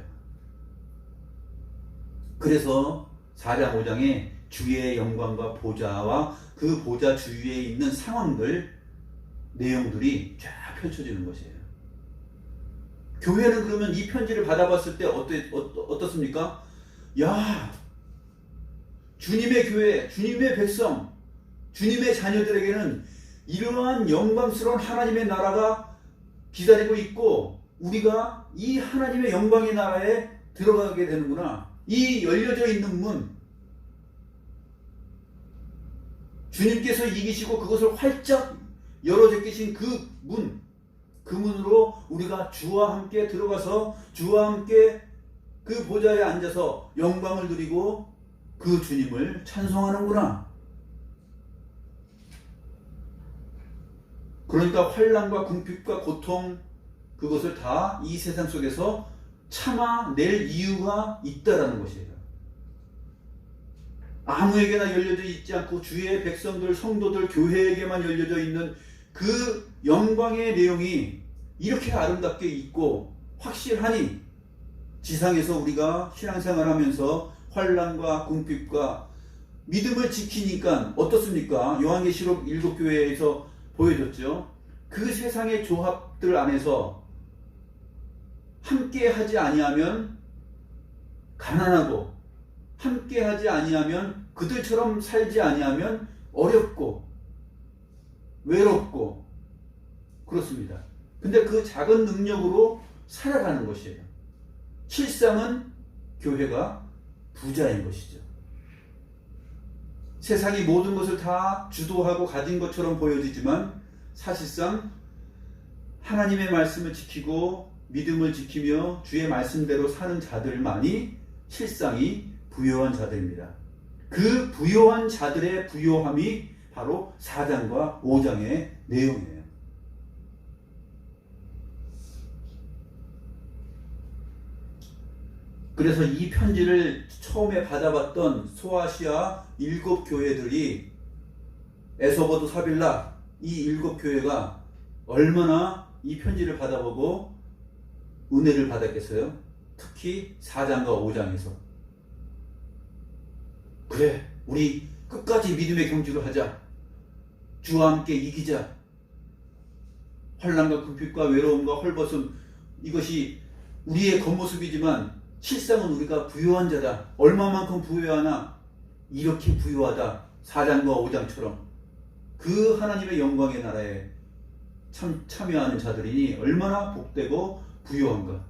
그래서 4장 5장에 주의 영광과 보좌와 그 보좌 주위에 있는 상황들, 내용들이 쫙 펼쳐지는 것이에요. 교회는 그러면 이 편지를 받아봤을 때 어떻습니까? 야, 주님의 교회, 주님의 백성, 주님의 자녀들에게는 이러한 영광스러운 하나님의 나라가 기다리고 있고, 우리가 이 하나님의 영광의 나라에 들어가게 되는구나. 이 열려져 있는 문, 주님께서 이기시고 그것을 활짝 열어져 계신 그 문, 그 문으로 우리가 주와 함께 들어가서 주와 함께 그 보좌에 앉아서 영광을 누리고 그 주님을 찬송하는구나. 그러니까 환난과 궁핍과 고통, 그것을 다 이 세상 속에서 참아낼 이유가 있다라는 것이에요. 아무에게나 열려져 있지 않고 주의 백성들, 성도들, 교회에게만 열려져 있는 그 영광의 내용이 이렇게 아름답게 있고 확실하니 지상에서 우리가 신앙생활하면서 환난과 궁핍과 믿음을 지키니까 어떻습니까? 요한계시록 7교회에서 보여줬죠. 그 세상의 조합들 안에서 함께 하지 아니하면 가난하고, 함께 하지 아니하면 그들처럼 살지 아니하면 어렵고 외롭고 그렇습니다. 근데 그 작은 능력으로 살아가는 것이에요. 실상은 교회가 부자인 것이죠. 세상이 모든 것을 다 주도하고 가진 것처럼 보여지지만 사실상 하나님의 말씀을 지키고 믿음을 지키며 주의 말씀대로 사는 자들만이 실상이 부요한 자들입니다. 그 부요한 자들의 부요함이 바로 4장과 5장의 내용이에요. 그래서 이 편지를 처음에 받아봤던 소아시아 7교회들이 에소버도 사빌라 이 7교회가 얼마나 이 편지를 받아보고 은혜를 받았겠어요? 특히 4장과 5장에서 그래, 우리 끝까지 믿음의 경주를 하자. 주와 함께 이기자. 환난과 궁핍과 외로움과 헐벗음, 이것이 우리의 겉모습이지만 실상은 우리가 부유한 자다. 얼마만큼 부유하나? 이렇게 부유하다. 4장과 5장처럼 그 하나님의 영광의 나라에 참여하는 자들이니 얼마나 복되고 부유한가.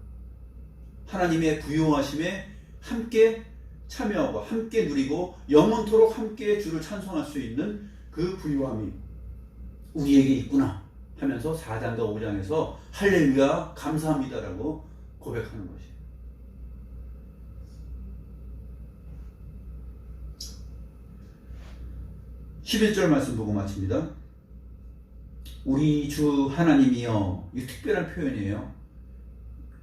하나님의 부유하심에 함께 참여하고 함께 누리고 영원토록 함께 주를 찬송할 수 있는 그 부유함이 우리에게 있구나 하면서 4장과 5장에서 할렐루야 감사합니다라고 고백하는 것이에요. (11절) 말씀 보고 마칩니다. 우리 주 하나님이여, 이 특별한 표현이에요.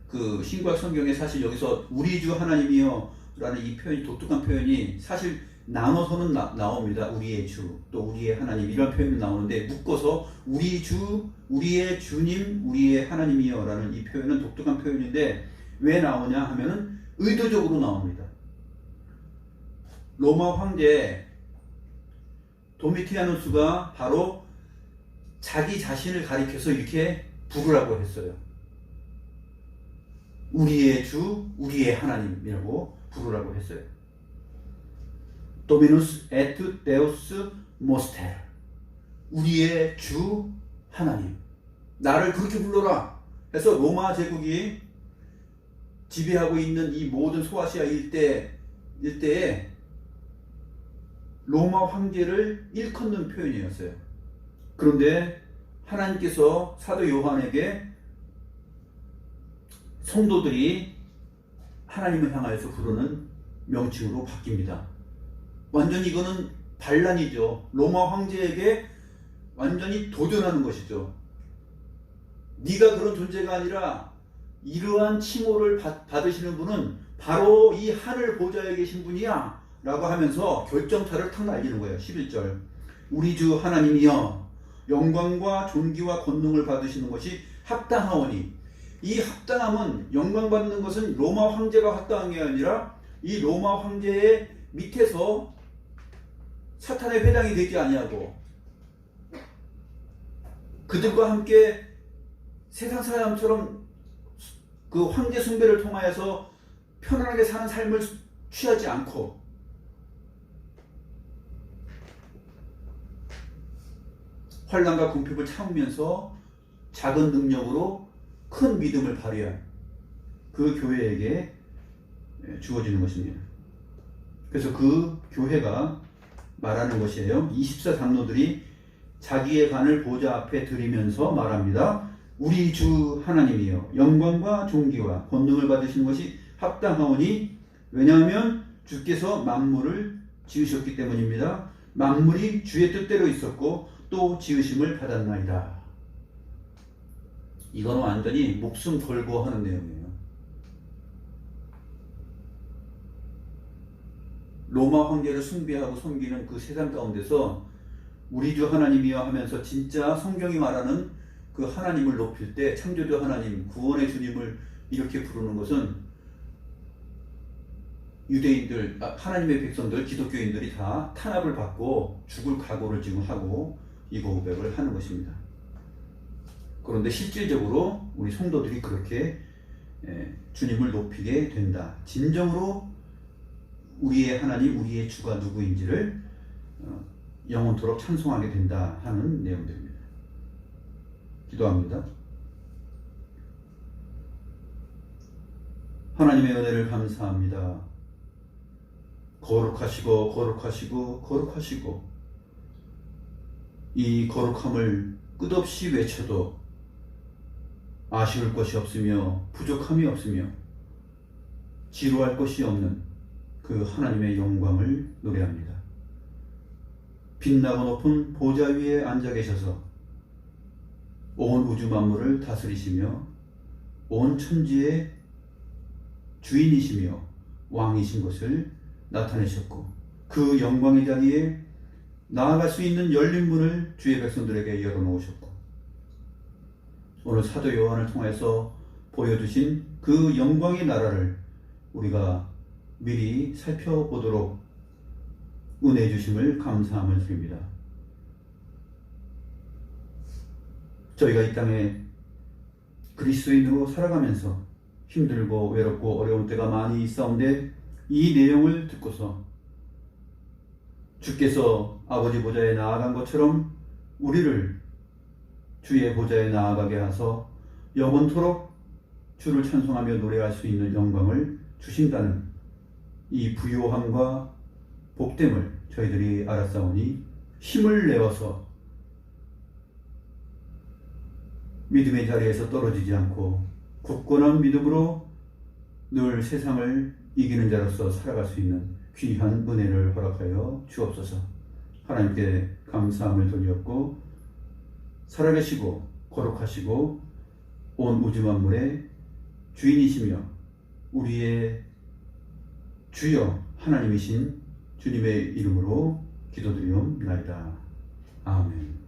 그 신구약 성경에 사실 여기서 우리 주 하나님이여 라는 이 표현이, 독특한 표현이 사실 나눠서는 나옵니다. 우리의 주, 또 우리의 하나님, 이런 표현이 나오는데 묶어서 우리 주, 우리의 주님, 우리의 하나님이여 라는 이 표현은 독특한 표현인데 왜 나오냐 하면은 의도적으로 나옵니다. 로마 황제 도미티아누스가 바로 자기 자신을 가리켜서 이렇게 부르라고 했어요. 우리의 주, 우리의 하나님이라고 부르라고 했어요. 도미누스 에투 데우스 모스테르, 우리의 주 하나님, 나를 그렇게 불러라 해서 로마 제국이 지배하고 있는 이 모든 소아시아 일대에 로마 황제를 일컫는 표현이었어요. 그런데 하나님께서 사도 요한에게 성도들이 하나님을 향하여서 부르는 명칭으로 바뀝니다. 완전히 이거는 반란이죠. 로마 황제에게 완전히 도전하는 것이죠. 네가 그런 존재가 아니라 이러한 칭호를 받으시는 분은 바로 이 하늘 보좌에 계신 분이야 라고 하면서 결정타를 탁 날리는 거예요. 11절 우리 주 하나님이여, 영광과 존귀와 권능을 받으시는 것이 합당하오니, 이 합당함은, 영광 받는 것은 로마 황제가 합당한 게 아니라 이 로마 황제의 밑에서 사탄의 회당이 되지 아니하고 그들과 함께 세상 사람처럼 그 황제 숭배를 통하여서 편안하게 사는 삶을 취하지 않고 환난과 궁핍을 참으면서 작은 능력으로 큰 믿음을 발휘한 그 교회에게 주어지는 것입니다. 그래서 그 교회가 말하는 것이에요. 24장로들이 자기의 간을 보좌 앞에 드리면서 말합니다. 우리 주 하나님이여, 영광과 존귀와 권능을 받으시는 것이 합당하오니, 왜냐하면 주께서 만물을 지으셨기 때문입니다. 만물이 주의 뜻대로 있었고 또 지으심을 받았나이다. 이건 완전히 목숨 걸고 하는 내용이에요. 로마 황제를 숭배하고 섬기는 그 세상 가운데서 우리 주 하나님이여 하면서 진짜 성경이 말하는 그 하나님을 높일 때, 창조주 하나님, 구원의 주님을 이렇게 부르는 것은 유대인들, 하나님의 백성들, 기독교인들이 다 탄압을 받고 죽을 각오를 지금 하고 이 고백을 하는 것입니다. 그런데 실질적으로 우리 성도들이 그렇게 주님을 높이게 된다. 진정으로 우리의 하나님, 우리의 주가 누구인지를 영원토록 찬송하게 된다 하는 내용들입니다. 기도합니다. 하나님의 은혜를 감사합니다. 거룩하시고 거룩하시고 거룩하시고, 이 거룩함을 끝없이 외쳐도 아쉬울 것이 없으며 부족함이 없으며 지루할 것이 없는 그 하나님의 영광을 노래합니다. 빛나고 높은 보좌 위에 앉아 계셔서 온 우주 만물을 다스리시며 온 천지의 주인이시며 왕이신 것을 나타내셨고, 그 영광의 자리에 나아갈 수 있는 열린 문을 주의 백성들에게 열어놓으셨고, 오늘 사도 요한을 통해서 보여주신 그 영광의 나라를 우리가 미리 살펴보도록 은혜 주심을 감사함을 드립니다. 저희가 이 땅에 그리스도인으로 살아가면서 힘들고 외롭고 어려운 때가 많이 있사온데, 이 내용을 듣고서 주께서 아버지 보좌에 나아간 것처럼 우리를 주의 보좌에 나아가게 하서 영원토록 주를 찬송하며 노래할 수 있는 영광을 주신다는 이 부요함과 복됨을 저희들이 알았사오니, 힘을 내어서 믿음의 자리에서 떨어지지 않고 굳건한 믿음으로 늘 세상을 이기는 자로서 살아갈 수 있는 귀한 은혜를 허락하여 주옵소서. 하나님께 감사함을 돌렸고, 살아계시고 거룩하시고 온 우주 만물의 주인이시며 우리의 주여 하나님이신 주님의 이름으로 기도드리옵나이다. 아멘.